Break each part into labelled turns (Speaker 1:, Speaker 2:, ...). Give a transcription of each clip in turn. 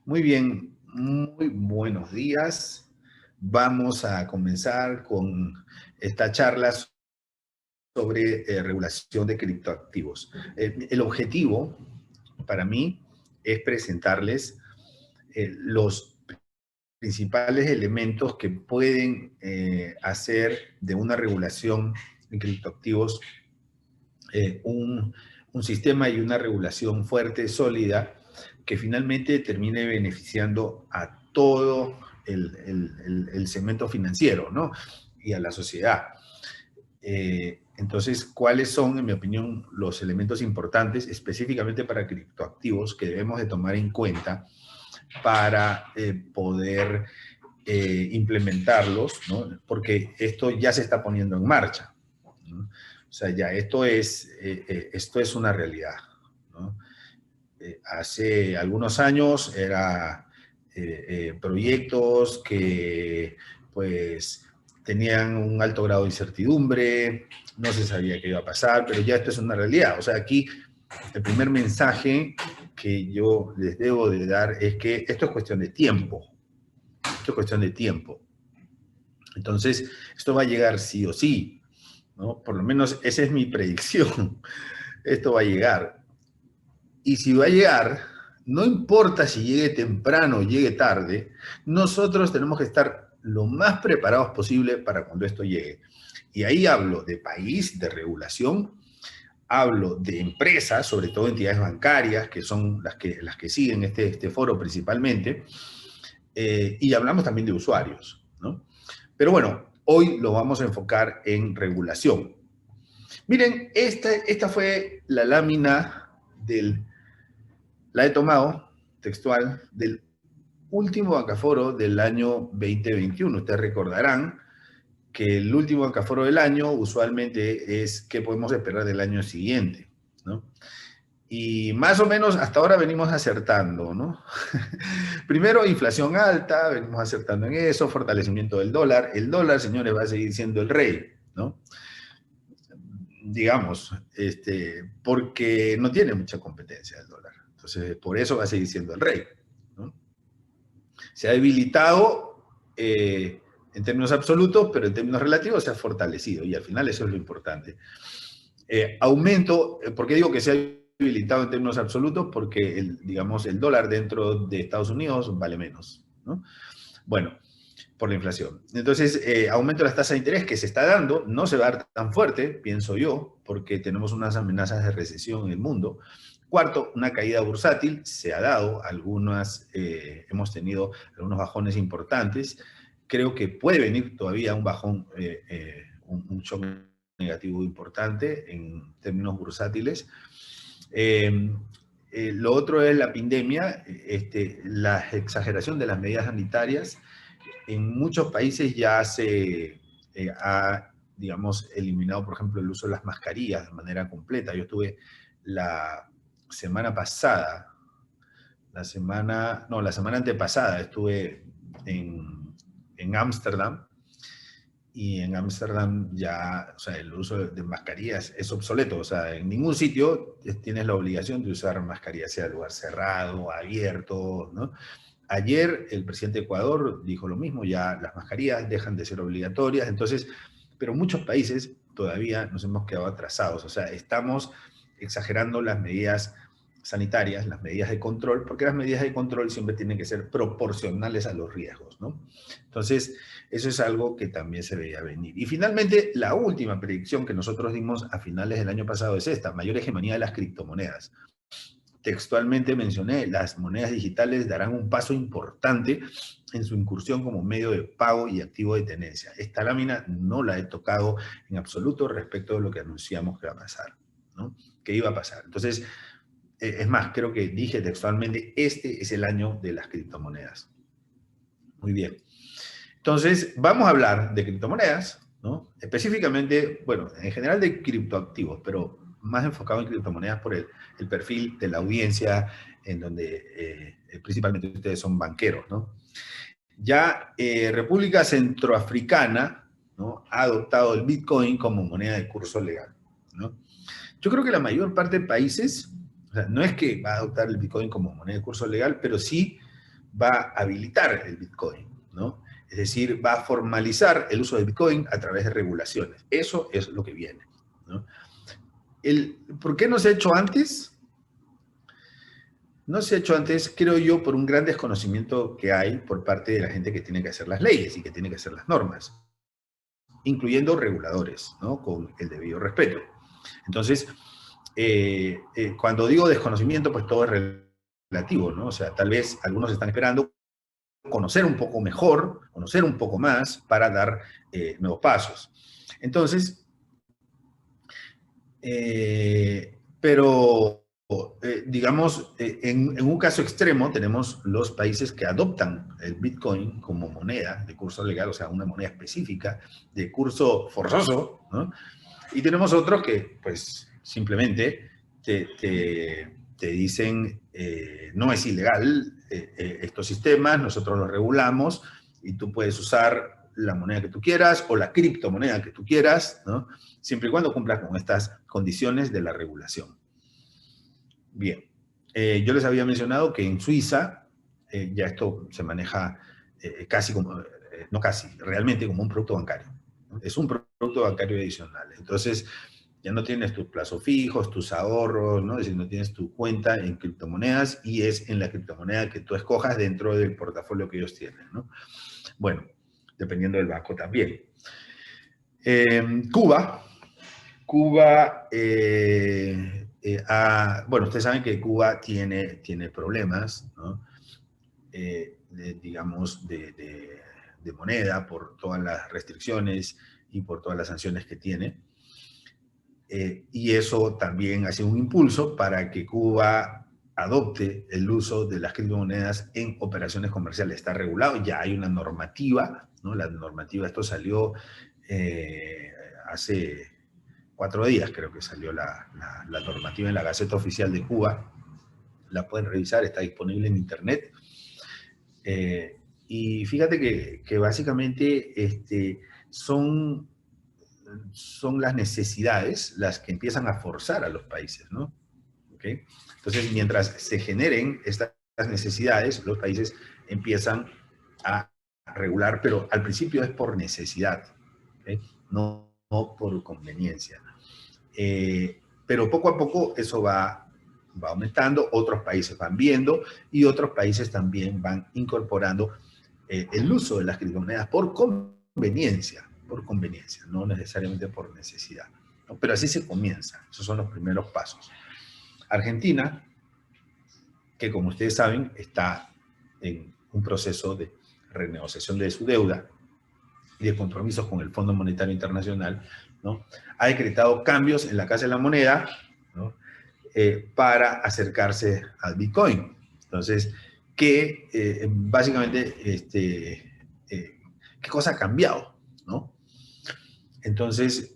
Speaker 1: Muy bien, muy buenos días. Vamos a comenzar con esta charla sobre regulación de criptoactivos. El objetivo para mí es presentarles los principales elementos que pueden hacer de una regulación en criptoactivos un sistema y una regulación fuerte, sólida, que finalmente termine beneficiando a todo el segmento financiero, ¿no? Y a la sociedad. Entonces, ¿cuáles son, en mi opinión, los elementos importantes específicamente para criptoactivos que debemos de tomar en cuenta para poder implementarlos, ¿no? Porque esto ya se está poniendo en marcha, ¿no? O sea, ya esto es una realidad, ¿no? Hace algunos años era proyectos que pues tenían un alto grado de incertidumbre, no se sabía qué iba a pasar, pero ya esto es una realidad. O sea, aquí el primer mensaje que yo les debo de dar es que esto es cuestión de tiempo. Esto es cuestión de tiempo. Entonces, esto va a llegar sí o sí, ¿no? Por lo menos esa es mi predicción. Esto va a llegar. Y si va a llegar, no importa si llegue temprano o llegue tarde, nosotros tenemos que estar lo más preparados posible para cuando esto llegue. Y ahí hablo de país, de regulación, hablo de empresas, sobre todo entidades bancarias, que son las que siguen este foro principalmente, y hablamos también de usuarios, ¿no? Pero bueno, hoy lo vamos a enfocar en regulación. Miren, esta fue la lámina la he tomado textual del último bancaforo del año 2021. Ustedes recordarán que el último bancaforo del año usualmente es qué podemos esperar del año siguiente, ¿no? Y más o menos hasta ahora venimos acertando, ¿no? Primero, inflación alta, venimos acertando en eso, fortalecimiento del dólar. El dólar, señores, va a seguir siendo el rey, ¿no? Digamos, porque no tiene mucha competencia el dólar. Entonces, por eso va a seguir siendo el rey, ¿no? Se ha debilitado en términos absolutos, pero en términos relativos se ha fortalecido y al final eso es lo importante. ¿Por qué digo que se ha debilitado en términos absolutos? Porque, digamos, el dólar dentro de Estados Unidos vale menos, ¿no? Bueno, por la inflación. Entonces, aumento de las tasas de interés que se está dando, no se va a dar tan fuerte, pienso yo, porque tenemos unas amenazas de recesión en el mundo. Cuarto, una caída bursátil, se ha dado, hemos tenido algunos bajones importantes. Creo que puede venir todavía un bajón, un shock negativo importante en términos bursátiles. Lo otro es la pandemia, la exageración de las medidas sanitarias. En muchos países ya se ha, digamos, eliminado, por ejemplo, el uso de las mascarillas de manera completa. Yo estuve la semana pasada, la semana antepasada estuve en Ámsterdam, y en Ámsterdam ya, o sea, el uso de mascarillas es obsoleto. O sea, en ningún sitio tienes la obligación de usar mascarillas, sea lugar cerrado, abierto, ¿no? Ayer el presidente de Ecuador dijo lo mismo, ya las mascarillas dejan de ser obligatorias. Entonces, pero muchos países todavía nos hemos quedado atrasados. O sea, estamos exagerando las medidas sanitarias, las medidas de control, porque las medidas de control siempre tienen que ser proporcionales a los riesgos, ¿no? Entonces, eso es algo que también se veía venir. Y finalmente, la última predicción que nosotros dimos a finales del año pasado es esta: mayor hegemonía de las criptomonedas. Textualmente mencioné, las monedas digitales darán un paso importante en su incursión como medio de pago y activo de tenencia. Esta lámina no la he tocado en absoluto respecto de lo que anunciamos que va a pasar, ¿no? Que iba a pasar. Entonces, es más, creo que dije textualmente, este es el año de las criptomonedas. Muy bien. Entonces, vamos a hablar de criptomonedas, ¿no? Específicamente, bueno, en general de criptoactivos, pero más enfocado en criptomonedas por el perfil de la audiencia, en donde principalmente ustedes son banqueros, ¿no? Ya República Centroafricana, ¿no?, ha adoptado el Bitcoin como moneda de curso legal, ¿no? Yo creo que la mayor parte de países, o sea, no es que va a adoptar el Bitcoin como moneda de curso legal, pero sí va a habilitar el Bitcoin, ¿no? Es decir, va a formalizar el uso de Bitcoin a través de regulaciones. Eso es lo que viene, ¿no? ¿Por qué no se ha hecho antes? No se ha hecho antes, creo yo, por un gran desconocimiento que hay por parte de la gente que tiene que hacer las leyes y que tiene que hacer las normas, incluyendo reguladores, ¿no? Con el debido respeto. Entonces, cuando digo desconocimiento, pues todo es relativo, ¿no? O sea, tal vez algunos están esperando conocer un poco mejor, conocer un poco más para dar nuevos pasos. Entonces, pero digamos, en un caso extremo tenemos los países que adoptan el Bitcoin como moneda de curso legal, o sea, una moneda específica de curso forzoso, ¿no? Y tenemos otros que, pues, simplemente te dicen, no es ilegal estos sistemas, nosotros los regulamos y tú puedes usar la moneda que tú quieras o la criptomoneda que tú quieras, ¿no? Siempre y cuando cumplas con estas condiciones de la regulación. Bien, yo les había mencionado que en Suiza ya esto se maneja casi como, no casi, realmente como un producto bancario, ¿no? Es un producto bancario adicional. Entonces, ya no tienes tus plazos fijos, tus ahorros, ¿no? Es decir, no tienes tu cuenta en criptomonedas y es en la criptomoneda que tú escojas dentro del portafolio que ellos tienen, ¿no? Bueno, dependiendo del banco también. Cuba, bueno, ustedes saben que Cuba tiene problemas, ¿no? Digamos, de moneda por todas las restricciones y por todas las sanciones que tiene. Y eso también hace un impulso para que Cuba adopte el uso de las criptomonedas en operaciones comerciales. Está regulado, ya hay una normativa, ¿no? La normativa, esto salió hace 4 días, creo que salió la normativa en la Gaceta Oficial de Cuba. La pueden revisar, está disponible en internet. Y fíjate que básicamente son las necesidades las que empiezan a forzar a los países, ¿no? ¿Okay? Entonces, mientras se generen estas necesidades, los países empiezan a regular, pero al principio es por necesidad, ¿okay? No por conveniencia. Pero poco a poco eso va aumentando, otros países van viendo y otros países también van incorporando el uso de las criptomonedas por conveniencia, no necesariamente por necesidad, ¿no? Pero así se comienza, esos son los primeros pasos. Argentina, que como ustedes saben, está en un proceso de renegociación de su deuda y de compromisos con el Fondo Monetario Internacional, ¿no? Ha decretado cambios en la Casa de la Moneda, ¿no? Para acercarse al Bitcoin. Entonces, básicamente, ¿qué cosa ha cambiado, ¿no? Entonces,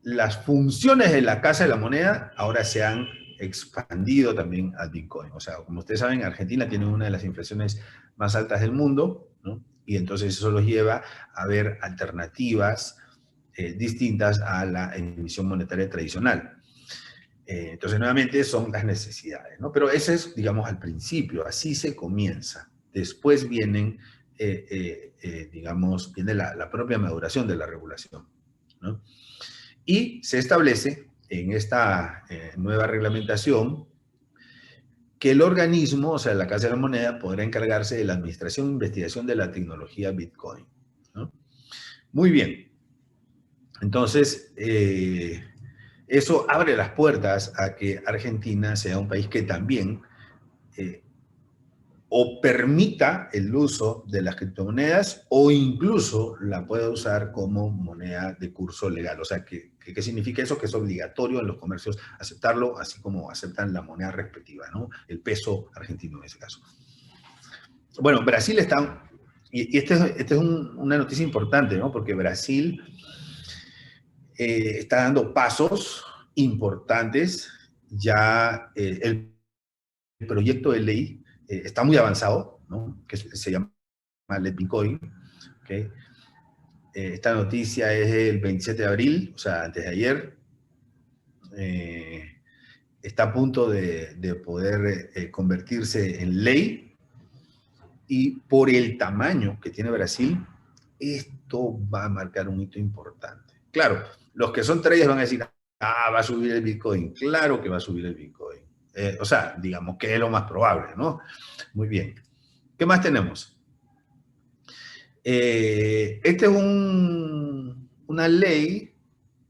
Speaker 1: las funciones de la Casa de la Moneda ahora se han expandido también al Bitcoin. O sea, como ustedes saben, Argentina tiene una de las inflaciones más altas del mundo, ¿no? Y entonces eso los lleva a ver alternativas distintas a la emisión monetaria tradicional. Entonces, nuevamente, son las necesidades, ¿no? Pero ese es, digamos, al principio, así se comienza. Después vienen, digamos, viene la propia maduración de la regulación, ¿no? Y se establece en esta nueva reglamentación que el organismo, o sea, la Casa de la Moneda, podrá encargarse de la administración e investigación de la tecnología Bitcoin, ¿no? Muy bien. Entonces, eso abre las puertas a que Argentina sea un país que también o permita el uso de las criptomonedas o incluso la pueda usar como moneda de curso legal. O sea, ¿qué significa eso? Que es obligatorio en los comercios aceptarlo, así como aceptan la moneda respectiva, ¿no? El peso argentino en ese caso. Bueno, Brasil está... Y esta es una noticia importante, ¿no? Porque Brasil está dando pasos importantes. Ya el proyecto de ley está muy avanzado, ¿no? Que se llama Let Bitcoin, ¿okay? Esta noticia es del 27 de abril, o sea, antes de ayer. Está a punto de poder convertirse en ley Y por el tamaño que tiene Brasil, esto va a marcar un hito importante. Claro, los que son traders van a decir, va a subir el Bitcoin. Claro que va a subir el Bitcoin. O sea, digamos que es lo más probable, ¿no? Muy bien. ¿Qué más tenemos? Esta es una ley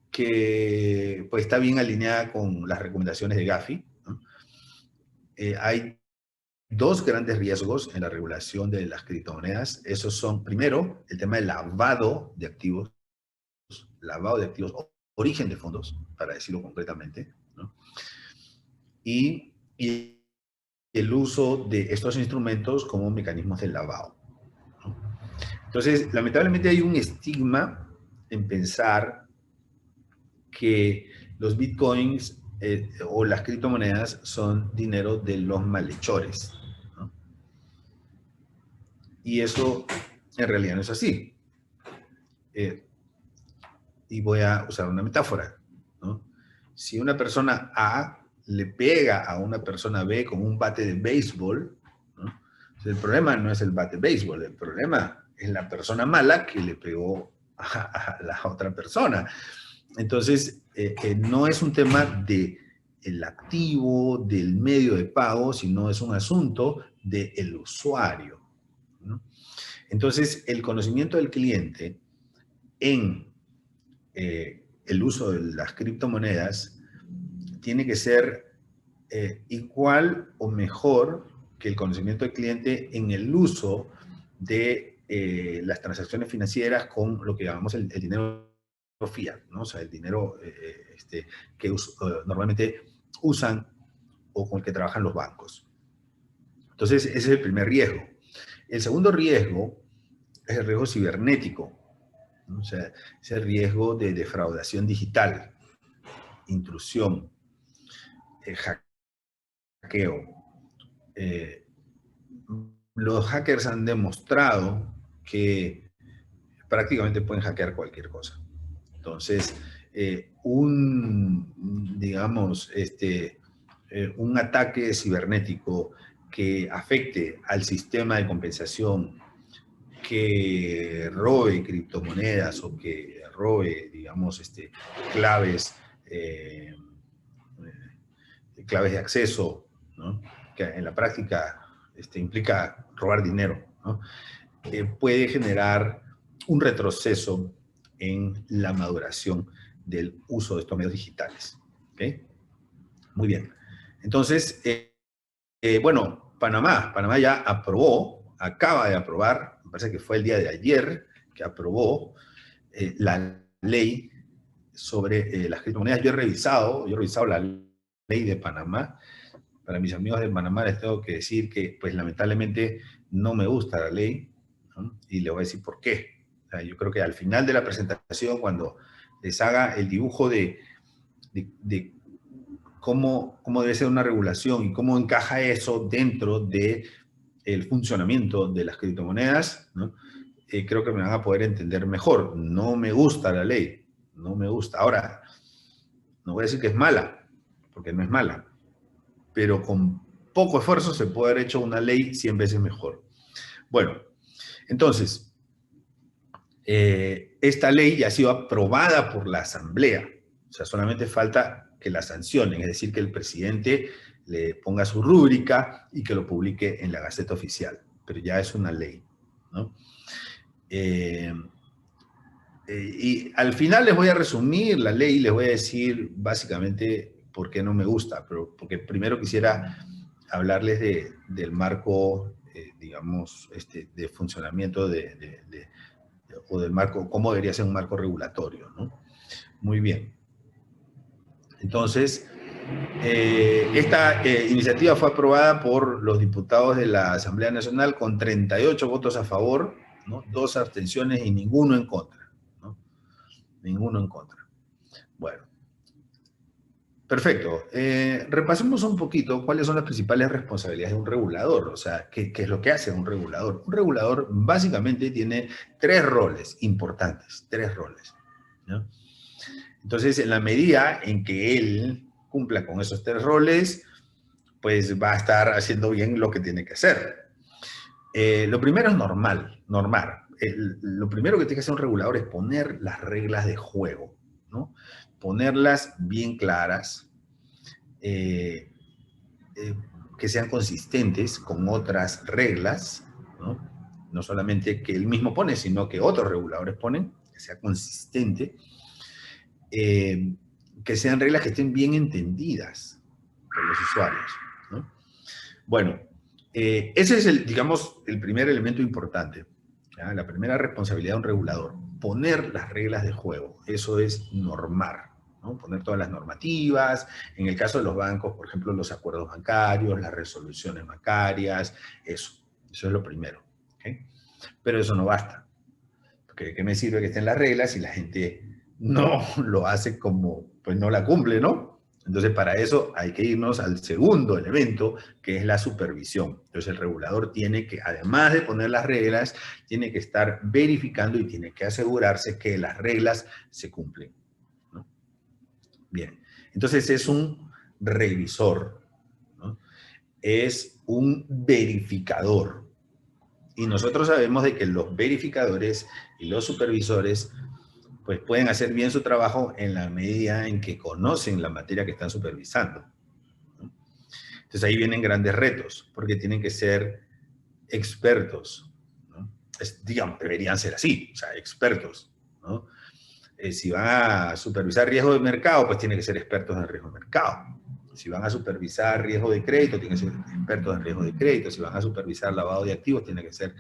Speaker 1: que pues, está bien alineada con las recomendaciones de Gafi, ¿no? Hay dos grandes riesgos en la regulación de las criptomonedas. Esos son, primero, el tema del lavado de activos, origen de fondos, para decirlo concretamente, ¿no? Y el uso de estos instrumentos como mecanismos de lavado, ¿no? Entonces, lamentablemente hay un estigma en pensar que los bitcoins o las criptomonedas son dinero de los malhechores, ¿no? Y eso en realidad no es así. Y voy a usar una metáfora, ¿no? Si una persona A le pega a una persona B con un bate de béisbol, ¿no? El problema no es el bate de béisbol, el problema es la persona mala que le pegó a la otra persona. Entonces, no es un tema del activo, del medio de pago, sino es un asunto del usuario, ¿no? Entonces, el conocimiento del cliente en el uso de las criptomonedas tiene que ser igual o mejor que el conocimiento del cliente en el uso de las transacciones financieras con lo que llamamos el dinero fiat, ¿no? O sea, el dinero que normalmente usan o con el que trabajan los bancos. Entonces, ese es el primer riesgo. El segundo riesgo es el riesgo cibernético, ¿no? O sea, es el riesgo de defraudación digital, intrusión, hackeo. Los hackers han demostrado que prácticamente pueden hackear cualquier cosa. Entonces, digamos, un ataque cibernético que afecte al sistema de compensación, que robe criptomonedas o que robe, digamos, claves, claves de acceso, ¿no? Que en la práctica implica robar dinero, ¿no? Puede generar un retroceso en la maduración del uso de estos medios digitales. ¿Okay? Muy bien. Entonces, bueno, Panamá ya aprobó, acaba de aprobar, me parece que fue el día de ayer que aprobó la ley sobre las criptomonedas. Yo he revisado la ley de Panamá. Para mis amigos de Panamá les tengo que decir que, pues lamentablemente, no me gusta la ley, ¿no? Y les voy a decir por qué. O sea, yo creo que al final de la presentación, cuando les haga el dibujo de cómo debe ser una regulación y cómo encaja eso dentro del funcionamiento de las criptomonedas, ¿no? Creo que me van a poder entender mejor. No me gusta la ley, no me gusta. Ahora, no voy a decir que es mala, porque no es mala, pero con poco esfuerzo se puede haber hecho una ley 100 veces mejor. Bueno, entonces, esta ley ya ha sido aprobada por la Asamblea. O sea, solamente falta que la sancionen, es decir, que el presidente le ponga su rúbrica y que lo publique en la Gaceta Oficial. Pero ya es una ley, ¿no? Y al final les voy a resumir la ley, les voy a decir básicamente por qué no me gusta, pero porque primero quisiera hablarles del marco, digamos, de funcionamiento o del marco, cómo debería ser un marco regulatorio, ¿no? Muy bien. Entonces, esta iniciativa fue aprobada por los diputados de la Asamblea Nacional con 38 votos a favor, ¿no? 2 abstenciones y ninguno en contra, ¿no? Ninguno en contra. Bueno, perfecto. Repasemos un poquito cuáles son las principales responsabilidades de un regulador, o sea, qué es lo que hace un regulador. Un regulador básicamente tiene 3 roles importantes, 3 roles, ¿no? Entonces, en la medida en que él cumpla con esos 3 roles, pues va a estar haciendo bien lo que tiene que hacer. Lo primero es normar. Lo primero que tiene que hacer un regulador es poner las reglas de juego, ¿no? Ponerlas bien claras, eh, eh, que sean consistentes con otras reglas, ¿no? No solamente que él mismo pone, sino que otros reguladores ponen, que sea consistente, eh, que sean reglas que estén bien entendidas por los usuarios, ¿no? Bueno, ese es digamos, el primer elemento importante, ¿ya? La primera responsabilidad de un regulador, poner las reglas de juego. Eso es normar, ¿no? Poner todas las normativas. En el caso de los bancos, por ejemplo, los acuerdos bancarios, las resoluciones bancarias, eso es lo primero. ¿Okay? Pero eso no basta. Porque ¿qué me sirve que estén las reglas si la gente no lo hace como, pues no la cumple, ¿no? Entonces, para eso hay que irnos al segundo elemento, que es la supervisión. Entonces, el regulador tiene que, además de poner las reglas, tiene que estar verificando y tiene que asegurarse que las reglas se cumplen, ¿no? Bien, entonces es un revisor, ¿no? Es un verificador. Y nosotros sabemos de que los verificadores y los supervisores pues pueden hacer bien su trabajo en la medida en que conocen la materia que están supervisando, ¿no? Entonces ahí vienen grandes retos, porque tienen que ser expertos, ¿no? Digamos, deberían ser así, o sea, expertos, ¿no? Si van a supervisar riesgo de mercado, pues tienen que ser expertos en riesgo de mercado. Si van a supervisar riesgo de crédito, tienen que ser expertos en riesgo de crédito. Si van a supervisar lavado de activos, tienen que ser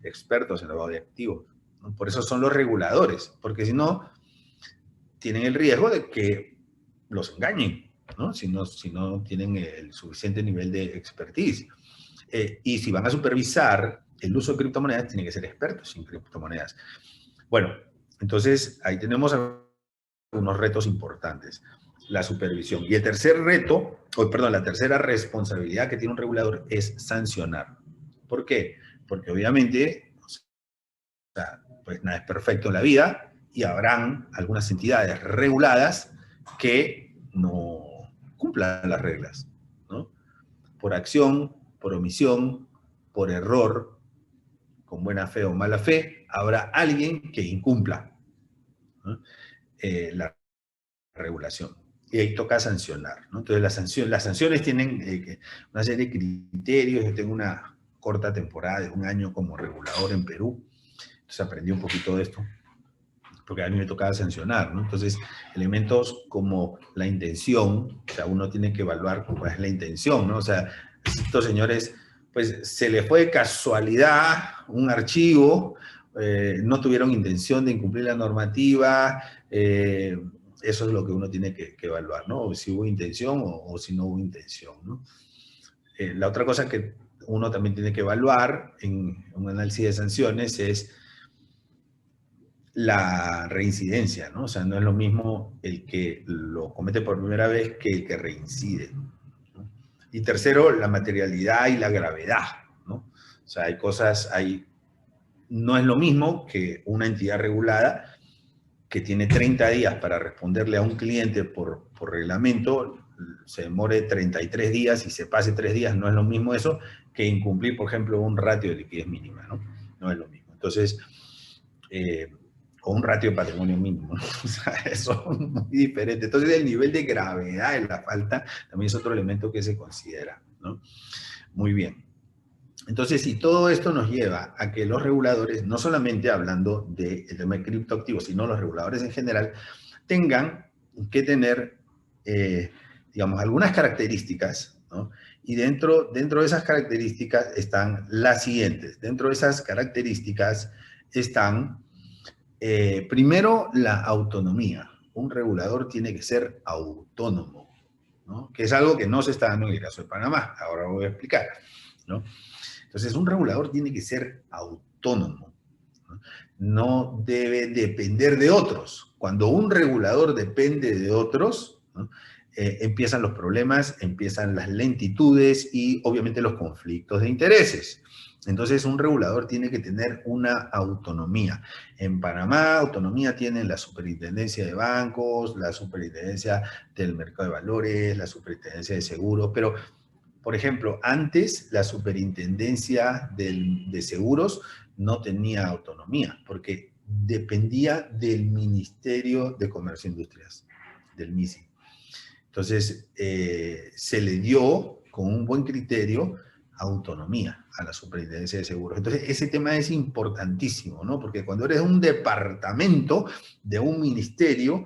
Speaker 1: expertos en lavado de activos, ¿no? Por eso son los reguladores, porque si no, tienen el riesgo de que los engañen, ¿no? Si no tienen el suficiente nivel de expertise. Y si van a supervisar el uso de criptomonedas, tienen que ser expertos en criptomonedas. Bueno, entonces ahí tenemos unos retos importantes. La supervisión. Y el tercer reto, perdón, la tercera responsabilidad que tiene un regulador es sancionar. ¿Por qué? Porque obviamente, o sea, pues nada es perfecto en la vida y habrán algunas entidades reguladas que no cumplan las reglas, ¿no? Por acción, por omisión, por error, con buena fe o mala fe, habrá alguien que incumpla, ¿no? La regulación. Y ahí toca sancionar, ¿no? Entonces las sanciones tienen una serie de criterios. Yo tengo una corta temporada de 1 año como regulador en Perú, entonces aprendí un poquito de esto, porque a mí me tocaba sancionar, ¿no? Entonces, elementos como la intención, o sea, uno tiene que evaluar cuál es la intención, ¿no? O sea, estos señores, pues se les fue de casualidad un archivo, no tuvieron intención de incumplir la normativa, eso es lo que uno tiene que evaluar, ¿no? Si hubo intención o si no hubo intención, ¿no? La otra cosa que uno también tiene que evaluar en un análisis de sanciones es la reincidencia, ¿no? O sea, no es lo mismo el que lo comete por primera vez que el que reincide, ¿no? Y tercero, la materialidad y la gravedad, ¿no? O sea, no es lo mismo que una entidad regulada que tiene 30 días para responderle a un cliente por reglamento, se demore 33 días y se pase 3 días, no es lo mismo eso que incumplir, por ejemplo, un ratio de liquidez mínima, ¿no? No es lo mismo. Entonces, o un ratio de patrimonio mínimo, ¿no? O sea, eso es muy diferente. Entonces, el nivel de gravedad de la falta también es otro elemento que se considera, ¿no? Muy bien. Entonces, si todo esto nos lleva a que los reguladores, no solamente hablando del tema de criptoactivos, sino los reguladores en general, tengan que tener, digamos, algunas características, ¿no? Y dentro de esas características están las siguientes. Dentro de esas características están, primero, la autonomía. Un regulador tiene que ser autónomo, ¿no? Que es algo que no se está dando en el caso de Panamá. Ahora lo voy a explicar, ¿no? Entonces, un regulador tiene que ser autónomo, ¿no? No debe depender de otros. Cuando un regulador depende de otros, ¿no? Empiezan los problemas, empiezan las lentitudes y obviamente los conflictos de intereses. Entonces, un regulador tiene que tener una autonomía. En Panamá, autonomía tienen la superintendencia de bancos, la superintendencia del mercado de valores, la superintendencia de seguros, pero Por ejemplo, antes la superintendencia de seguros no tenía autonomía, porque dependía del Ministerio de Comercio e Industrias, del MISI. Entonces, se le dio, con un buen criterio, autonomía a la superintendencia de seguros. Entonces, ese tema es importantísimo, ¿no? Porque cuando eres un departamento de un ministerio,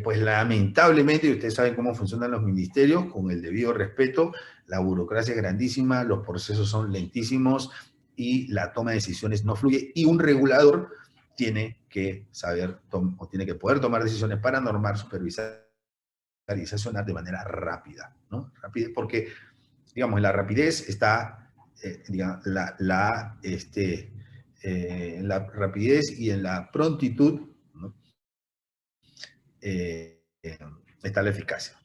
Speaker 1: pues lamentablemente, y ustedes saben cómo funcionan los ministerios, con el debido respeto, la burocracia es grandísima, los procesos son lentísimos y la toma de decisiones no fluye, y un regulador tiene que saber o tiene que poder tomar decisiones para normar, supervisar y sancionar de manera rápida, ¿no? Porque, digamos, en la rapidez está, digamos, la rapidez y en la prontitud, ¿no? Está la eficacia.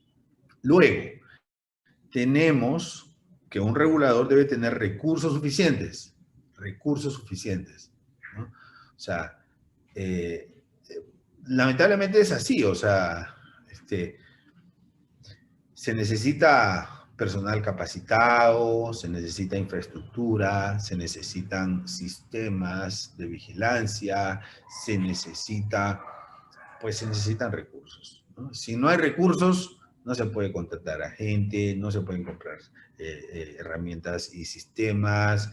Speaker 1: Luego, tenemos que un regulador debe tener recursos suficientes, ¿no? O sea, lamentablemente es así, o sea, se necesita personal capacitado, se necesita infraestructura, se necesitan sistemas de vigilancia, se necesitan recursos, ¿no? Si no hay recursos, no se puede contratar a gente, no se pueden comprar herramientas y sistemas,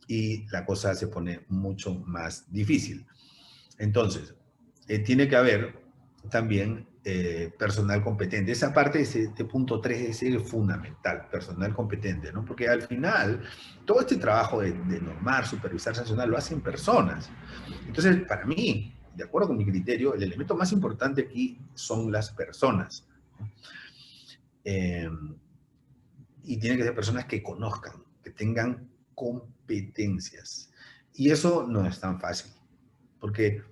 Speaker 1: y la cosa se pone mucho más difícil. Entonces, tiene que haber también personal competente. Esa parte, este punto 3 es fundamental, personal competente, ¿no? Porque al final, todo este trabajo de normar, supervisar, sancionar, lo hacen personas. Entonces, para mí, de acuerdo con mi criterio, el elemento más importante aquí son las personas. Y tienen que ser personas que conozcan, que tengan competencias. Y eso no es tan fácil, porque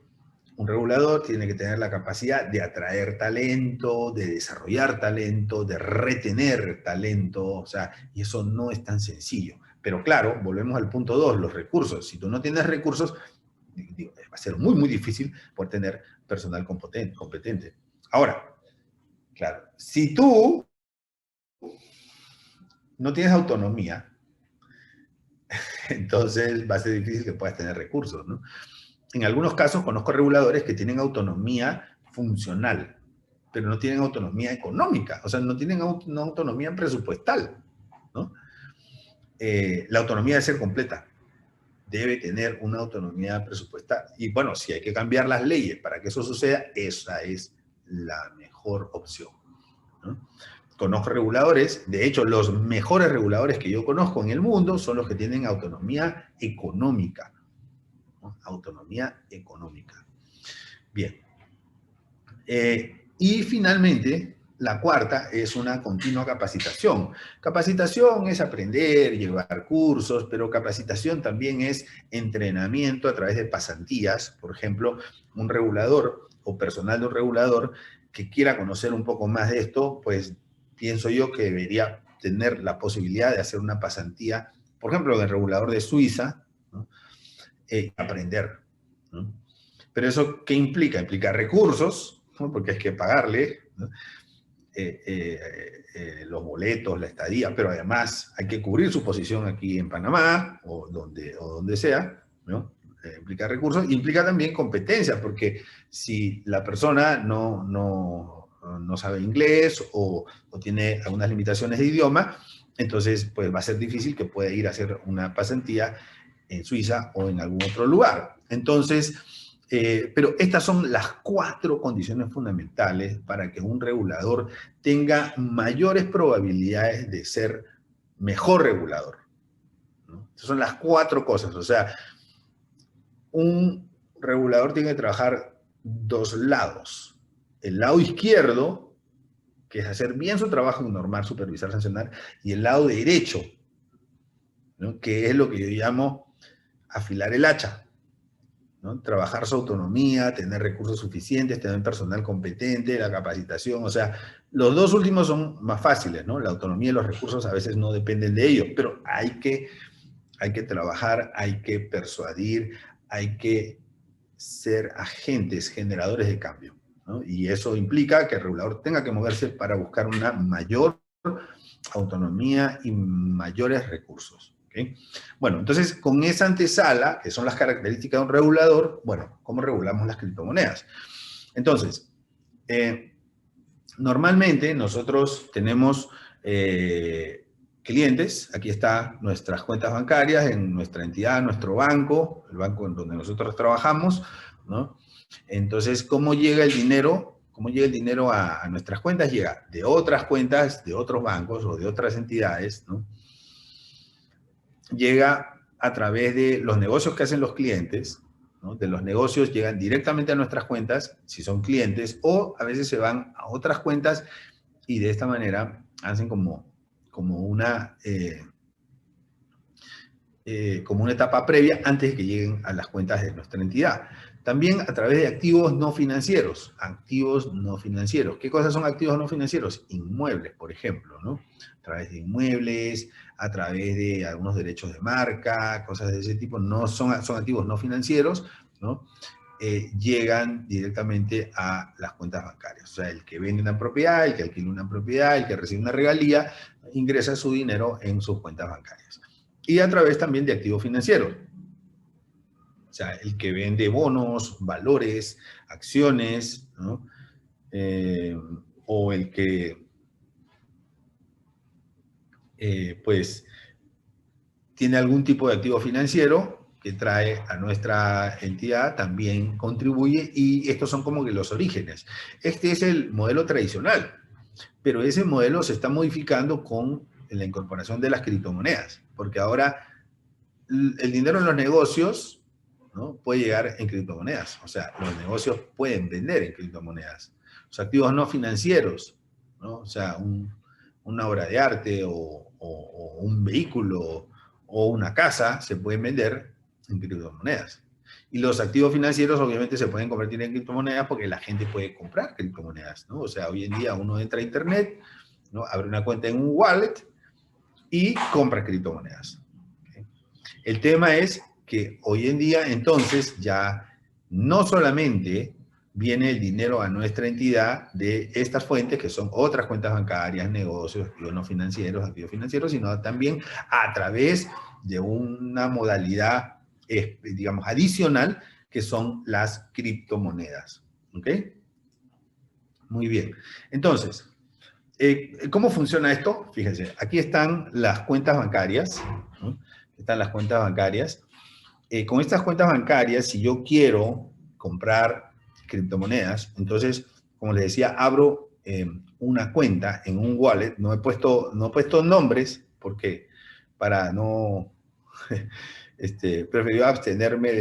Speaker 1: un regulador tiene que tener la capacidad de atraer talento, de desarrollar talento, de retener talento, o sea, y eso no es tan sencillo. Pero claro, volvemos al punto 2, los recursos. Si tú no tienes recursos, va a ser muy, muy difícil poder tener personal competente. Ahora, claro, si tú no tienes autonomía, entonces va a ser difícil que puedas tener recursos, ¿no? En algunos casos conozco reguladores que tienen autonomía funcional, pero no tienen autonomía económica, o sea, no tienen una autonomía presupuestal, ¿no? La autonomía debe ser completa, debe tener una autonomía presupuestal. Y bueno, si hay que cambiar las leyes para que eso suceda, esa es la mejor opción, ¿no? Conozco reguladores, de hecho, los mejores reguladores que yo conozco en el mundo son los que tienen autonomía económica, ¿no? Autonomía económica. Bien. Y finalmente, la cuarta es una continua capacitación. Capacitación es aprender, llevar cursos, pero capacitación también es entrenamiento a través de pasantías. Por ejemplo, un regulador o personal de un regulador que quiera conocer un poco más de esto, pues pienso yo que debería tener la posibilidad de hacer una pasantía, por ejemplo, en el regulador de Suiza, ¿no? Aprender, ¿no? Pero eso, ¿qué implica? Implica recursos, ¿no? Porque hay que pagarle, ¿no? Los boletos, la estadía, pero además hay que cubrir su posición aquí en Panamá o donde sea, ¿no? Implica recursos, implica también competencias, porque si la persona no sabe inglés o tiene algunas limitaciones de idioma, entonces pues va a ser difícil que pueda ir a hacer una pasantía en Suiza o en algún otro lugar. Entonces, pero estas son las 4 condiciones fundamentales para que un regulador tenga mayores probabilidades de ser mejor regulador, ¿no? Estas son las 4 cosas. O sea, un regulador tiene que trabajar 2 lados. El lado izquierdo, que es hacer bien su trabajo en normar, supervisar, sancionar, y el lado derecho, ¿no? Que es lo que yo llamo afilar el hacha, ¿no? Trabajar su autonomía, tener recursos suficientes, tener personal competente, la capacitación, o sea, los 2 últimos son más fáciles, ¿no? La autonomía y los recursos a veces no dependen de ellos, pero hay que trabajar, hay que persuadir, hay que ser agentes generadores de cambio, ¿no? Y eso implica que el regulador tenga que moverse para buscar una mayor autonomía y mayores recursos. ¿Okay? Bueno, entonces, con esa antesala, que son las características de un regulador, bueno, ¿cómo regulamos las criptomonedas? Entonces, normalmente nosotros tenemos clientes, aquí están nuestras cuentas bancarias en nuestra entidad, nuestro banco, el banco en donde nosotros trabajamos, ¿no? Entonces, ¿cómo llega el dinero? ¿Cómo llega el dinero a nuestras cuentas? Llega de otras cuentas, de otros bancos o de otras entidades, ¿no? Llega a través de los negocios que hacen los clientes, ¿no? De los negocios llegan directamente a nuestras cuentas, si son clientes, o a veces se van a otras cuentas y de esta manera hacen como una etapa previa antes de que lleguen a las cuentas de nuestra entidad. También a través de activos no financieros. Activos no financieros. ¿Qué cosas son activos no financieros? Inmuebles, por ejemplo, ¿no? A través de inmuebles, a través de algunos derechos de marca, cosas de ese tipo. No son activos no financieros, ¿no? Llegan directamente a las cuentas bancarias. O sea, el que vende una propiedad, el que alquila una propiedad, el que recibe una regalía, ingresa su dinero en sus cuentas bancarias. Y a través también de activos financieros. O sea, el que vende bonos, valores, acciones, ¿no? O el que, pues, tiene algún tipo de activo financiero que trae a nuestra entidad, también contribuye, y estos son como que los orígenes. Este es el modelo tradicional, pero ese modelo se está modificando con la incorporación de las criptomonedas, porque ahora el dinero en los negocios, ¿no? Puede llegar en criptomonedas. O sea, los negocios pueden vender en criptomonedas. Los activos no financieros, ¿no? O sea, una obra de arte o un vehículo o una casa se pueden vender en criptomonedas. Y los activos financieros obviamente se pueden convertir en criptomonedas porque la gente puede comprar criptomonedas, ¿no? O sea, hoy en día uno entra a internet, ¿no? Abre una cuenta en un wallet y compra criptomonedas. El tema es que hoy en día, entonces, ya no solamente viene el dinero a nuestra entidad de estas fuentes, que son otras cuentas bancarias, negocios, activos financieros, sino también a través de una modalidad, digamos, adicional, que son las criptomonedas. ¿Ok? Muy bien. Entonces, ¿cómo funciona esto? Fíjense, aquí están las cuentas bancarias, ¿no? Están las cuentas bancarias. Con estas cuentas bancarias, si yo quiero comprar criptomonedas, entonces, como les decía, abro una cuenta en un wallet. No he puesto nombres porque para no, prefiero abstenerme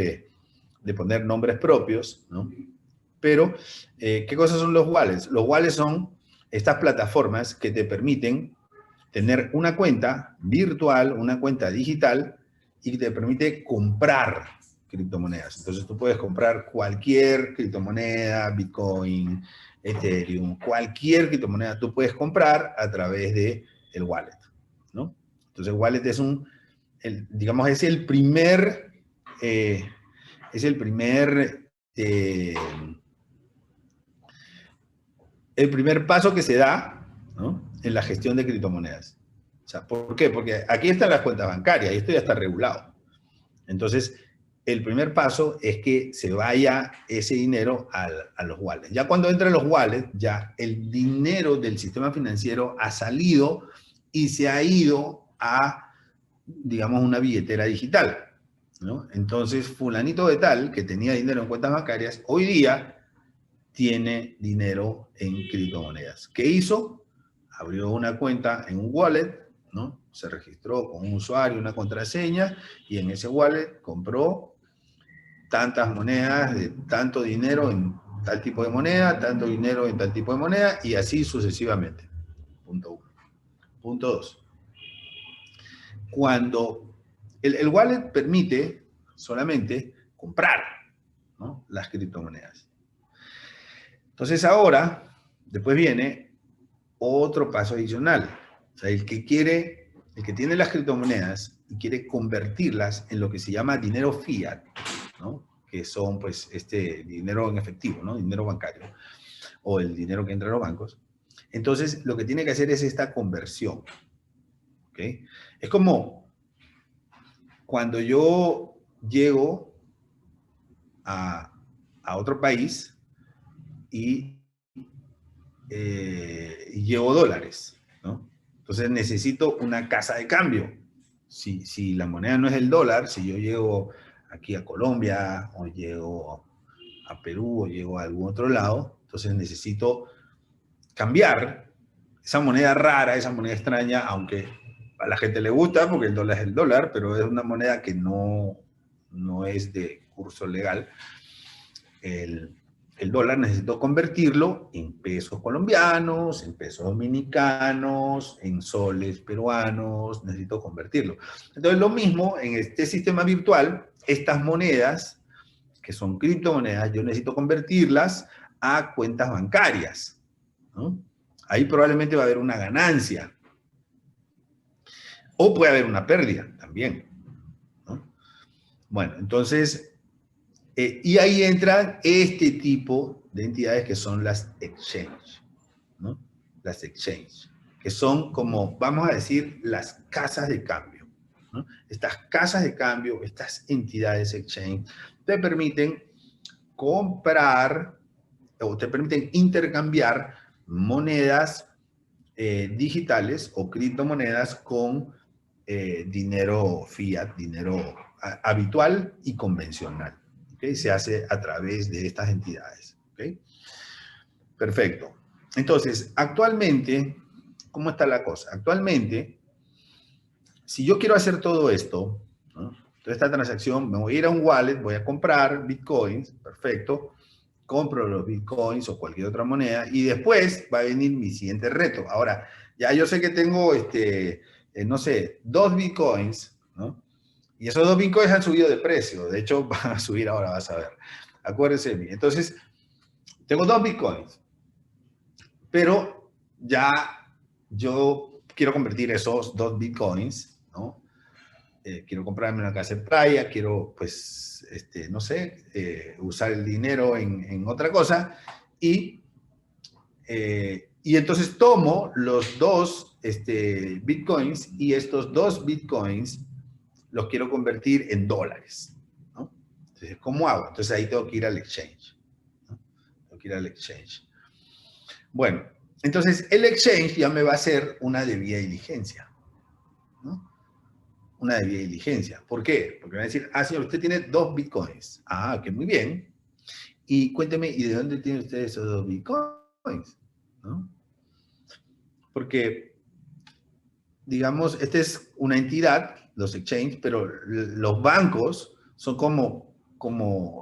Speaker 1: de poner nombres propios, ¿no? Pero, ¿qué cosas son los wallets? Los wallets son estas plataformas que te permiten tener una cuenta virtual, una cuenta digital, y que te permite comprar criptomonedas. Entonces tú puedes comprar cualquier criptomoneda, Bitcoin, Ethereum, cualquier criptomoneda tú puedes comprar a través de el wallet, ¿no? Entonces el wallet es digamos, es el primer paso que se da, ¿no? En la gestión de criptomonedas. O sea, ¿por qué? Porque aquí están las cuentas bancarias y esto ya está regulado. Entonces, el primer paso es que se vaya ese dinero a los wallets. Ya cuando entra en los wallets, ya el dinero del sistema financiero ha salido y se ha ido a, digamos, una billetera digital, ¿no? Entonces, fulanito de tal, que tenía dinero en cuentas bancarias, hoy día tiene dinero en criptomonedas. ¿Qué hizo? Abrió una cuenta en un wallet, ¿no? Se registró con un usuario, una contraseña, y en ese wallet compró tantas monedas, de tanto dinero en tal tipo de moneda, tanto dinero en tal tipo de moneda, y así sucesivamente. Punto 1. Punto 2. Cuando el wallet permite solamente comprar, ¿no? Las criptomonedas. Entonces ahora, después viene otro paso adicional. O sea, el que tiene las criptomonedas y quiere convertirlas en lo que se llama dinero fiat, ¿no? Que son, pues, dinero en efectivo, ¿no? Dinero bancario, o el dinero que entra a los bancos. Entonces, lo que tiene que hacer es esta conversión. ¿ok? Es como cuando yo llego a otro país y llevo dólares, ¿no? Entonces necesito una casa de cambio. Si la moneda no es el dólar, si yo llego aquí a Colombia o llego a Perú o llego a algún otro lado, entonces necesito cambiar esa moneda rara, esa moneda extraña, aunque a la gente le gusta porque el dólar es el dólar, pero es una moneda que no es de curso legal. El dólar necesito convertirlo en pesos colombianos, en pesos dominicanos, en soles peruanos, necesito convertirlo. Entonces, lo mismo en este sistema virtual, estas monedas, que son criptomonedas, yo necesito convertirlas a cuentas bancarias, ¿no? Ahí probablemente va a haber una ganancia. O puede haber una pérdida también, ¿no? Bueno, entonces, y ahí entran este tipo de entidades que son las exchange, ¿no? Las exchange, que son como, vamos a decir, las casas de cambio, ¿no? Estas casas de cambio, estas entidades exchange, te permiten comprar o te permiten intercambiar monedas digitales o criptomonedas con dinero fiat, dinero habitual y convencional. ¿Okay? Se hace a través de estas entidades. ¿Okay? Perfecto. Entonces, actualmente, ¿cómo está la cosa? Actualmente, si yo quiero hacer todo esto, ¿no? Toda esta transacción, me voy a ir a un wallet, voy a comprar bitcoins, perfecto, compro los bitcoins o cualquier otra moneda y después va a venir mi siguiente reto. Ahora, ya yo sé que tengo, no sé, 2 bitcoins, ¿no? Y esos 2 bitcoins han subido de precio. De hecho, van a subir ahora, vas a ver. Acuérdense de mí. Entonces, tengo 2 bitcoins, pero ya yo quiero convertir esos 2 bitcoins, ¿no? Quiero comprarme una casa de playa, quiero, pues, no sé, usar el dinero en otra cosa y entonces tomo los 2 bitcoins y estos 2 bitcoins los quiero convertir en dólares, ¿no? Entonces, ¿cómo hago? Entonces ahí tengo que ir al exchange, ¿no? Tengo que ir al exchange. Bueno, entonces el exchange ya me va a hacer una debida diligencia, ¿no? Una debida diligencia. ¿Por qué? Porque me va a decir, señor, usted tiene 2 bitcoins. Que muy bien. Y cuénteme, ¿y de dónde tiene usted esos 2 bitcoins? ¿No? Porque, digamos, esta es una entidad, los exchanges, pero los bancos son como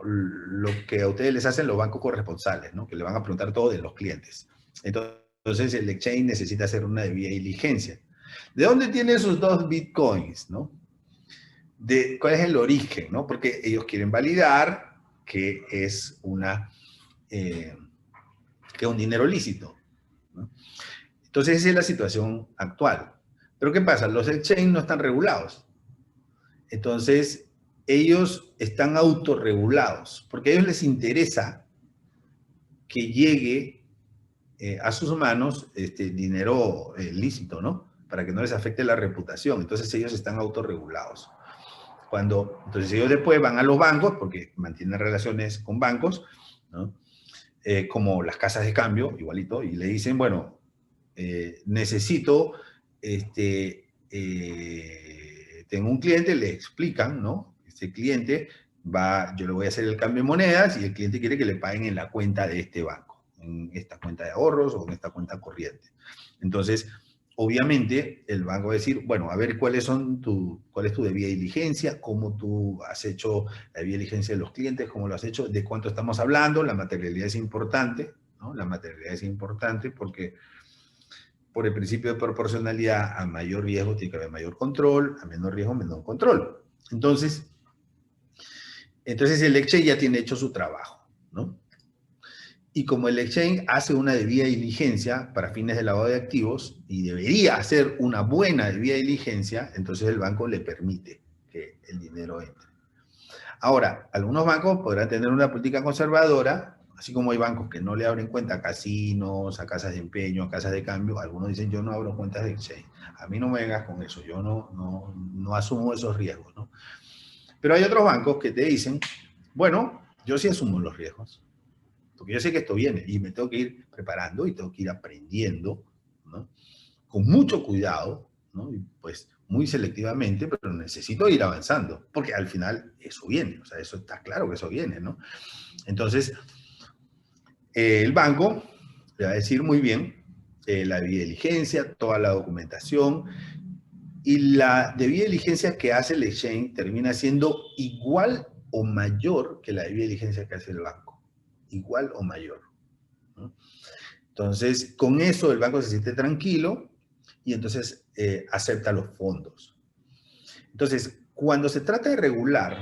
Speaker 1: lo que a ustedes les hacen los bancos corresponsales, ¿no? Que le van a preguntar todo de los clientes. Entonces, el exchange necesita hacer una debida diligencia. ¿De dónde tiene esos 2 bitcoins, no? ¿Cuál es el origen, no? Porque ellos quieren validar que es que es un dinero lícito, ¿no? Entonces, esa es la situación actual. Pero ¿qué pasa? Los exchanges no están regulados. Entonces, ellos están autorregulados, porque a ellos les interesa que llegue a sus manos dinero lícito, ¿no? Para que no les afecte la reputación. Entonces, ellos están autorregulados. Entonces, ellos después van a los bancos, porque mantienen relaciones con bancos, ¿no? Como las casas de cambio, igualito, y le dicen, bueno, necesito, tengo un cliente, le explican, ¿no? Este cliente yo le voy a hacer el cambio de monedas y el cliente quiere que le paguen en la cuenta de este banco, en esta cuenta de ahorros o en esta cuenta corriente. Entonces, obviamente, el banco va a decir, bueno, a ver cuál es tu debida diligencia, cómo tú has hecho la debida diligencia de los clientes, cómo lo has hecho, de cuánto estamos hablando, la materialidad es importante, ¿no? La materialidad es importante porque por el principio de proporcionalidad, a mayor riesgo tiene que haber mayor control, a menor riesgo, menor control. Entonces el exchange ya tiene hecho su trabajo, ¿no? Y como el exchange hace una debida diligencia para fines de lavado de activos y debería hacer una buena debida diligencia, entonces el banco le permite que el dinero entre. Ahora, algunos bancos podrán tener una política conservadora Así como hay bancos que no le abren cuenta a casinos, a casas de empeño, a casas de cambio, algunos dicen yo no abro cuentas de exchange. A mí no me vengas con eso, yo no asumo esos riesgos, ¿no? Pero hay otros bancos que te dicen, bueno, yo sí asumo los riesgos, porque yo sé que esto viene y me tengo que ir preparando y tengo que ir aprendiendo, ¿no? Con mucho cuidado, ¿no? Y pues muy selectivamente, pero necesito ir avanzando, porque al final eso viene, o sea, eso está claro que eso viene, ¿no? Entonces, el banco le va a decir muy bien la debida diligencia, toda la documentación, y la debida diligencia que hace el exchange termina siendo igual o mayor que la debida diligencia que hace el banco. Igual o mayor, ¿no? Entonces, con eso el banco se siente tranquilo y entonces acepta los fondos. Entonces, cuando se trata de regular,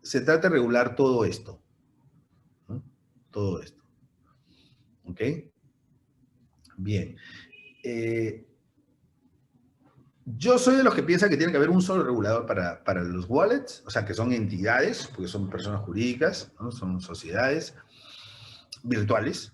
Speaker 1: se trata de regular todo esto, ¿no? Todo esto. ¿Ok? Bien. Yo soy de los que piensan que tiene que haber un solo regulador para los wallets, o sea, que son entidades, porque son personas jurídicas, ¿no? Son sociedades virtuales,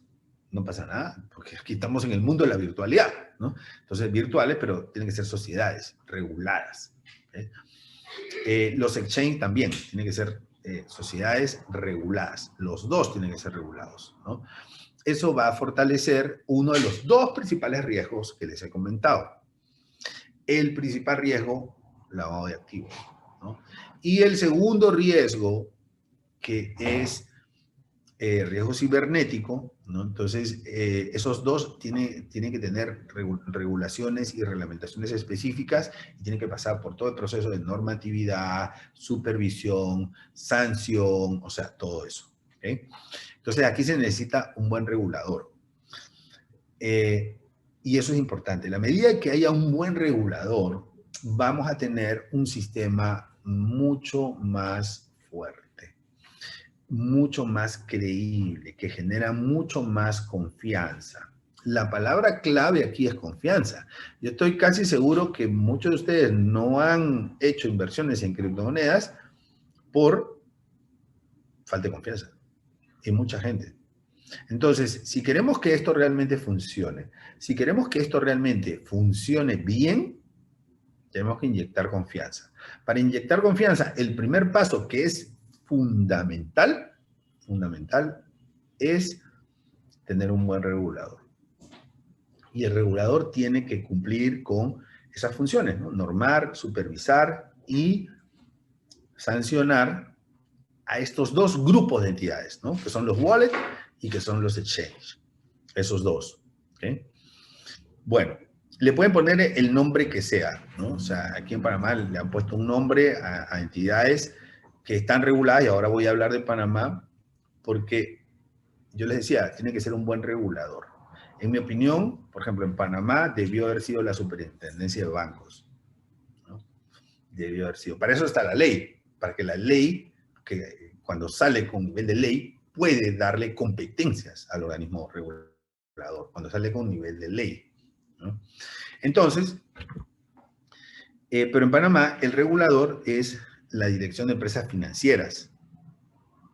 Speaker 1: no pasa nada, porque aquí estamos en el mundo de la virtualidad, ¿no? Entonces, virtuales, pero tienen que ser sociedades reguladas. ¿Okay? Los exchange también tienen que ser sociedades reguladas. Los dos tienen que ser regulados, ¿no? Eso va a fortalecer uno de los dos principales riesgos que les he comentado. El principal riesgo, lavado de activos, ¿no? Y el segundo riesgo, que es riesgo cibernético, ¿no? Entonces, esos dos tienen que tener regulaciones y reglamentaciones específicas y tienen que pasar por todo el proceso de normatividad, supervisión, sanción, o sea, todo eso. ¿Okay? Entonces, aquí se necesita un buen regulador. Y eso es importante. En la medida que haya un buen regulador, vamos a tener un sistema mucho más fuerte, mucho más creíble, que genera mucho más confianza. La palabra clave aquí es confianza. Yo estoy casi seguro que muchos de ustedes no han hecho inversiones en criptomonedas por falta de confianza. Y mucha gente. Entonces, si queremos que esto realmente funcione, si queremos que esto realmente funcione bien, tenemos que inyectar confianza. Para inyectar confianza, el primer paso que es fundamental, es tener un buen regulador. Y el regulador tiene que cumplir con esas funciones, ¿no? Normar, supervisar y sancionar a estos dos grupos de entidades, ¿no? Que son los wallets y que son los exchanges. Esos dos. ¿Okay? Bueno, le pueden poner el nombre que sea, ¿no? O sea, aquí en Panamá le han puesto un nombre a entidades que están reguladas y ahora voy a hablar de Panamá porque yo les decía, tiene que ser un buen regulador. En mi opinión, por ejemplo, en Panamá debió haber sido la Superintendencia de Bancos, ¿no? Debió haber sido. Para eso está la ley, para que la ley, que cuando sale con nivel de ley, puede darle competencias al organismo regulador, cuando sale con nivel de ley, ¿no? Entonces, pero en Panamá el regulador es la Dirección de Empresas Financieras.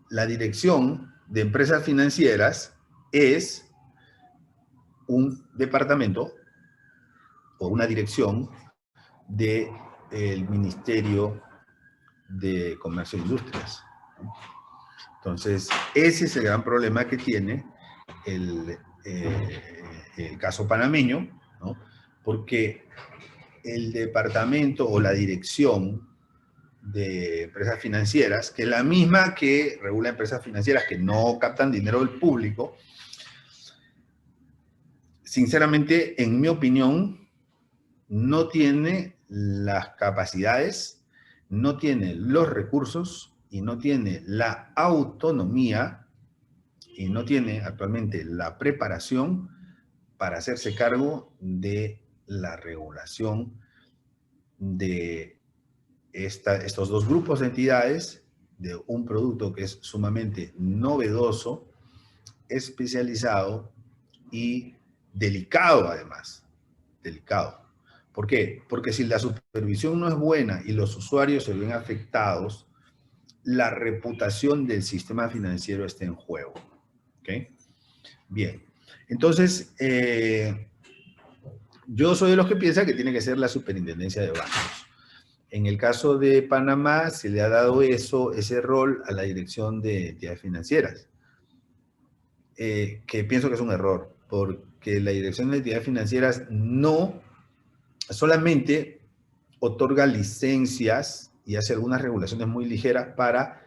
Speaker 1: La Dirección de Empresas Financieras es un departamento o una dirección del Ministerio de Comercio e Industrias. Entonces, ese es el gran problema que tiene el caso panameño, ¿no? Porque el departamento o la dirección de empresas financieras, que es la misma que regula empresas financieras que no captan dinero del público, sinceramente, en mi opinión, no tiene las capacidades, no tiene los recursos y no tiene la autonomía y no tiene actualmente la preparación para hacerse cargo de la regulación de estos dos grupos de entidades, de un producto que es sumamente novedoso, especializado y delicado además. Delicado. ¿Por qué? Porque si la supervisión no es buena y los usuarios se ven afectados, la reputación del sistema financiero está en juego. ¿Ok? Bien. Entonces, yo soy de los que piensa que tiene que ser la superintendencia de bancos. En el caso de Panamá se le ha dado ese rol a la dirección de entidades financieras, que pienso que es un error, porque la dirección de entidades financieras no solamente otorga licencias y hace algunas regulaciones muy ligeras para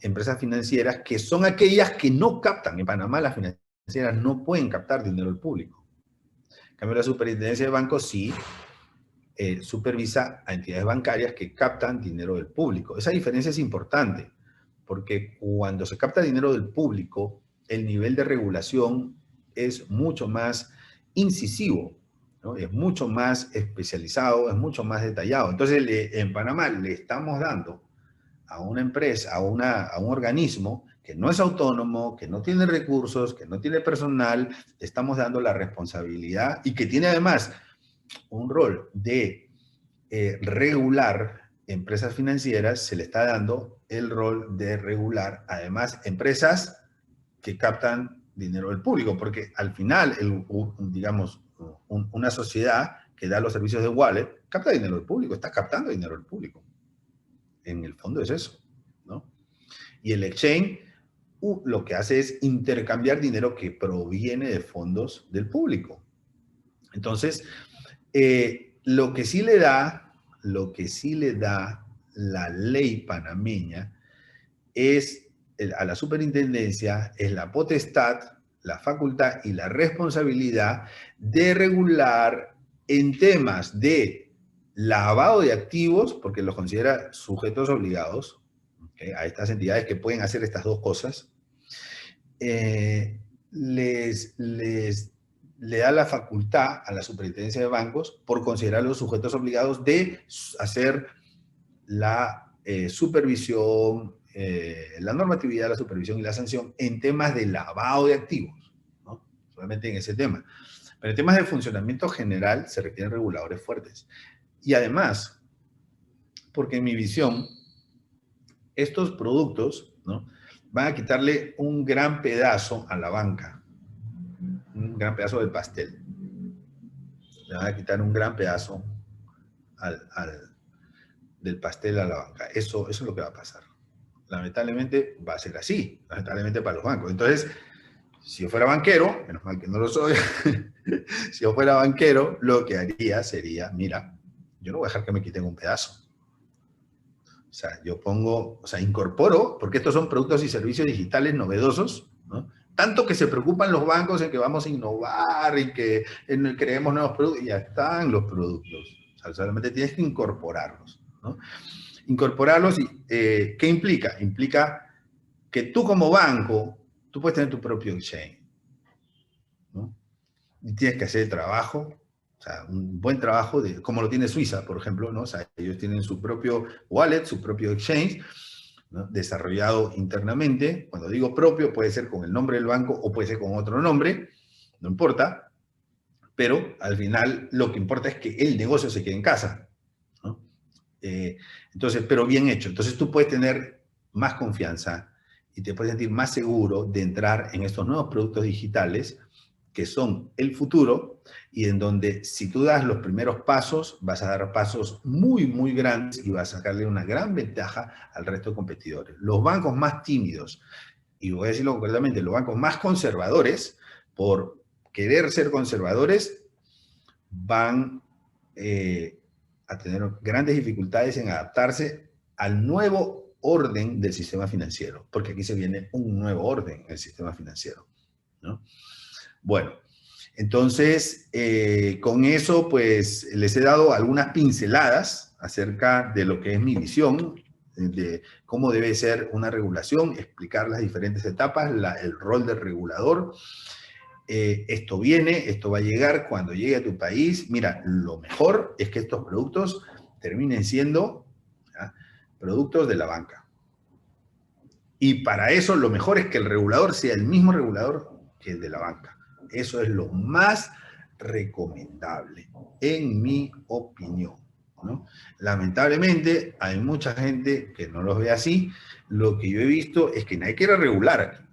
Speaker 1: empresas financieras que son aquellas que no captan. En Panamá las financieras no pueden captar dinero del público. En cambio, la superintendencia de bancos sí supervisa a entidades bancarias que captan dinero del público. Esa diferencia es importante, porque cuando se capta dinero del público, el nivel de regulación es mucho más incisivo, ¿no? Es mucho más especializado, es mucho más detallado. Entonces, en Panamá le estamos dando a una empresa, a un organismo que no es autónomo, que no tiene recursos, que no tiene personal, le estamos dando la responsabilidad y que tiene además un rol de regular empresas financieras, se le está dando el rol de regular además empresas que captan dinero del público, porque al final, digamos, una sociedad que da los servicios de wallet capta dinero del público, está captando dinero del público. En el fondo es eso, ¿no? Y el exchange lo que hace es intercambiar dinero que proviene de fondos del público. Entonces, lo que sí le da la ley panameña es a la superintendencia es la potestad, la facultad y la responsabilidad de regular en temas de lavado de activos, porque los considera sujetos obligados, ¿okay? A estas entidades que pueden hacer estas dos cosas, le da la facultad a la superintendencia de bancos por considerar los sujetos obligados de hacer la supervisión, la normatividad, la supervisión y la sanción en temas de lavado de activos, ¿no? Solamente en ese tema. Pero en temas de funcionamiento general se requieren reguladores fuertes. Y además, porque en mi visión, estos productos, ¿no?, van a quitarle un gran pedazo a la banca, un gran pedazo del pastel. Le van a quitar un gran pedazo del pastel a la banca. Eso es lo que va a pasar. Lamentablemente va a ser así, lamentablemente para los bancos. Entonces, si yo fuera banquero, menos mal que no lo soy, si yo fuera banquero, lo que haría sería, mira, yo no voy a dejar que me quiten un pedazo. O sea, yo pongo, o sea, incorporo, porque estos son productos y servicios digitales novedosos, ¿no? Tanto que se preocupan los bancos en que vamos a innovar y que creemos nuevos productos, y ya están los productos. O sea, solamente tienes que incorporarlos, ¿no? Incorporarlos, ¿qué implica? Implica que tú como banco, tú puedes tener tu propio exchange, ¿no? Y tienes que hacer el trabajo, o sea, un buen trabajo, como lo tiene Suiza, por ejemplo, ¿no? O sea, ellos tienen su propio wallet, su propio exchange, ¿no?, desarrollado internamente. Cuando digo propio, puede ser con el nombre del banco o puede ser con otro nombre, no importa, pero al final lo que importa es que el negocio se quede en casa, ¿no? Entonces, pero bien hecho. Entonces tú puedes tener más confianza y te puedes sentir más seguro de entrar en estos nuevos productos digitales que son el futuro y en donde si tú das los primeros pasos, vas a dar pasos muy, muy grandes y vas a sacarle una gran ventaja al resto de competidores. Los bancos más tímidos, y voy a decirlo concretamente, los bancos más conservadores, por querer ser conservadores, van a tener grandes dificultades en adaptarse al nuevo orden del sistema financiero, porque aquí se viene un nuevo orden en el sistema financiero, ¿no? Bueno, entonces, con eso, pues, les he dado algunas pinceladas acerca de lo que es mi visión, de cómo debe ser una regulación, explicar las diferentes etapas, el rol del regulador. Esto viene, esto va a llegar cuando llegue a tu país. Mira, lo mejor es que estos productos terminen siendo, ¿ya?, productos de la banca. Y para eso lo mejor es que el regulador sea el mismo regulador que el de la banca. Eso es lo más recomendable, en mi opinión, ¿no? Lamentablemente, hay mucha gente que no los ve así. Lo que yo he visto es que nadie quiere regular aquí.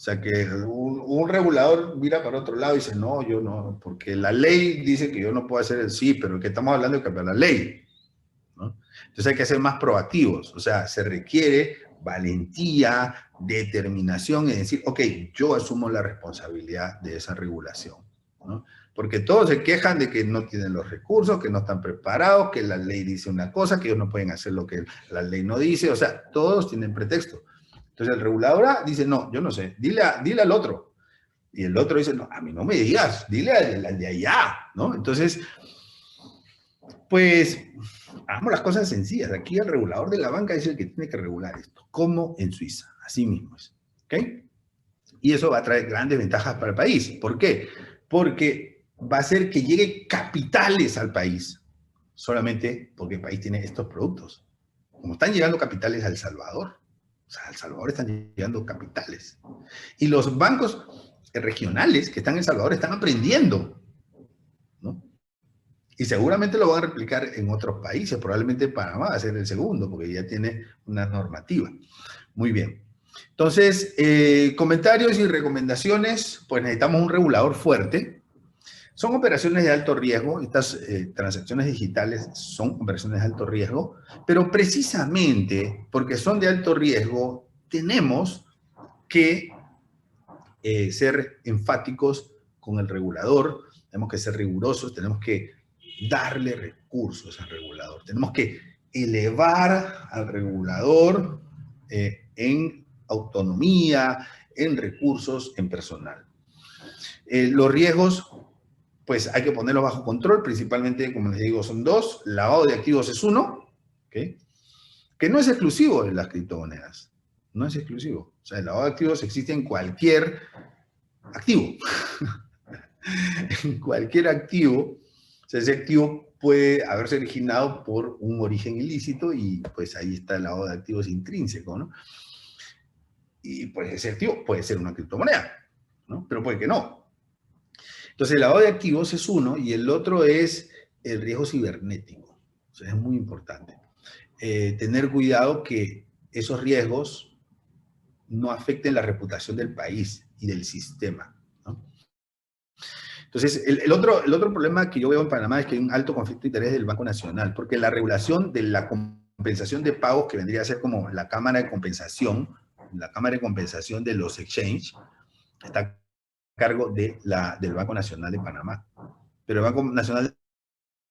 Speaker 1: sea, que un regulador mira para otro lado y dice, no, yo no, porque la ley dice que yo no puedo hacer el sí, pero que estamos hablando de cambiar la ley, ¿no? Entonces hay que ser más proactivos, o sea, se requiere valentía, determinación y decir, ok, yo asumo la responsabilidad de esa regulación, ¿no? Porque todos se quejan de que no tienen los recursos, que no están preparados, que la ley dice una cosa, que ellos no pueden hacer lo que la ley no dice, o sea, todos tienen pretexto. Entonces el regulador dice, no, yo no sé, dile al otro. Y el otro dice, no, a mí no me digas, dile al de allá, ¿no? Entonces, pues, hagamos las cosas sencillas. Aquí el regulador de la banca es el que tiene que regular esto, como en Suiza, así mismo es, ¿ok? Y eso va a traer grandes ventajas para el país. ¿Por qué? Porque va a hacer que lleguen capitales al país, solamente porque el país tiene estos productos. Como están llegando capitales a El Salvador, o sea, a El Salvador están llegando capitales. Y los bancos regionales que están en El Salvador están aprendiendo, ¿no? Y seguramente lo van a replicar en otros países, probablemente Panamá va a ser el segundo, porque ya tiene una normativa. Muy bien. Entonces, comentarios y recomendaciones, pues necesitamos un regulador fuerte. Son operaciones de alto riesgo, estas transacciones digitales son operaciones de alto riesgo, pero precisamente porque son de alto riesgo, tenemos que ser enfáticos con el regulador, tenemos que ser rigurosos, tenemos que darle recursos al regulador, tenemos que elevar al regulador en autonomía, en recursos, en personal. Los riesgos, pues hay que ponerlos bajo control, principalmente, como les digo, son dos. Lavado de activos es uno, ¿okay? Que no es exclusivo de las criptomonedas. No es exclusivo. O sea, el lavado de activos existe en cualquier activo. En cualquier activo. O sea, ese activo puede haberse originado por un origen ilícito y pues ahí está el lavado de activos intrínseco, ¿no? Y pues ese activo puede ser una criptomoneda, ¿no? Pero puede que no. Entonces, el lavado de activos es uno y el otro es el riesgo cibernético. O sea, es muy importante. Tener cuidado que esos riesgos no afecten la reputación del país y del sistema, ¿no? Entonces, el otro problema que yo veo en Panamá es que hay un alto conflicto de interés del Banco Nacional, porque la regulación de la compensación de pagos, que vendría a ser como la Cámara de Compensación de los exchange, está a cargo del Banco Nacional de Panamá. Pero el Banco Nacional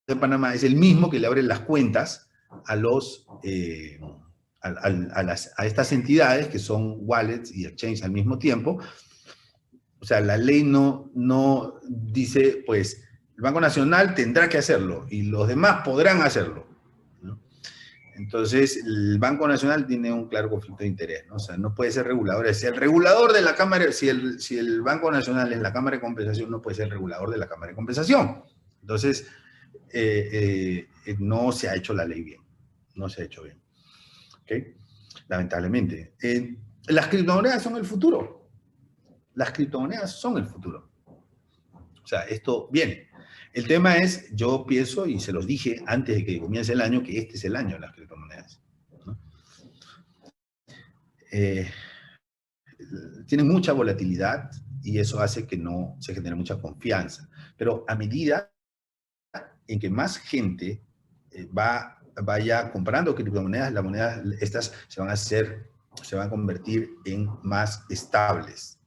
Speaker 1: de Panamá es el mismo que le abre las cuentas a a estas entidades que son wallets y exchange al mismo tiempo. O sea, la ley no dice, pues, el Banco Nacional tendrá que hacerlo y los demás podrán hacerlo, ¿no? Entonces, el Banco Nacional tiene un claro conflicto de interés, ¿no? O sea, no puede ser regulador. Si el regulador de la Cámara, si el Banco Nacional es la Cámara de Compensación, no puede ser el regulador de la Cámara de Compensación. Entonces, no se ha hecho la ley bien. No se ha hecho bien. ¿Okay? Lamentablemente. Las criptomonedas son el futuro. Las criptomonedas son el futuro. O sea, esto viene. El tema es, yo pienso, y se los dije antes de que comience el año, que este es el año de las criptomonedas, ¿no? Tienen mucha volatilidad y eso hace que no se genere mucha confianza. Pero a medida en que más gente vaya comprando criptomonedas, las monedas estas se van a convertir en más estables.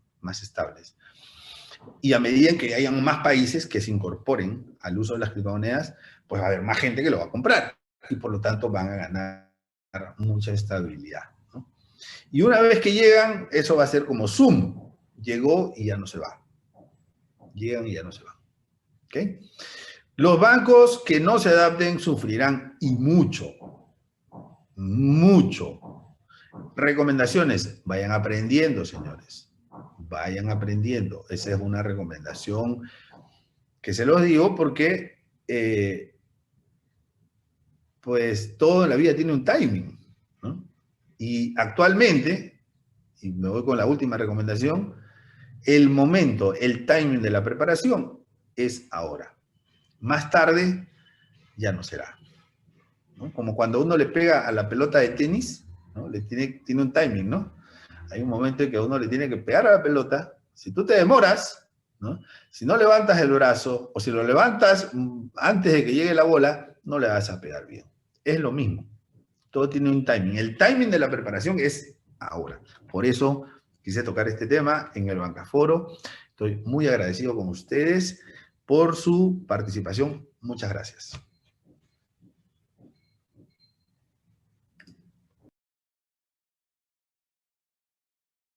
Speaker 1: Y a medida en que hayan más países que se incorporen al uso de las criptomonedas, pues va a haber más gente que lo va a comprar y por lo tanto van a ganar mucha estabilidad, ¿no? Y una vez que llegan, eso va a ser como Zoom. Llegó y ya no se va. Llegan y ya no se van. ¿Ok? Los bancos que no se adapten sufrirán y mucho. Mucho. Recomendaciones. Vayan aprendiendo, señores. Vayan aprendiendo. Esa es una recomendación que se los digo porque pues todo en la vida tiene un timing, ¿no? Y actualmente, y me voy con la última recomendación, el momento, el timing de la preparación es ahora. Más tarde ya no será, ¿no? Como cuando uno le pega a la pelota de tenis, ¿no? Tiene un timing, ¿no? Hay un momento en que uno le tiene que pegar a la pelota. Si tú te demoras, ¿no? Si no levantas el brazo, o si lo levantas antes de que llegue la bola, no le vas a pegar bien. Es lo mismo. Todo tiene un timing. El timing de la preparación es ahora. Por eso quise tocar este tema en el Bancaforo. Estoy muy agradecido con ustedes por su participación. Muchas gracias.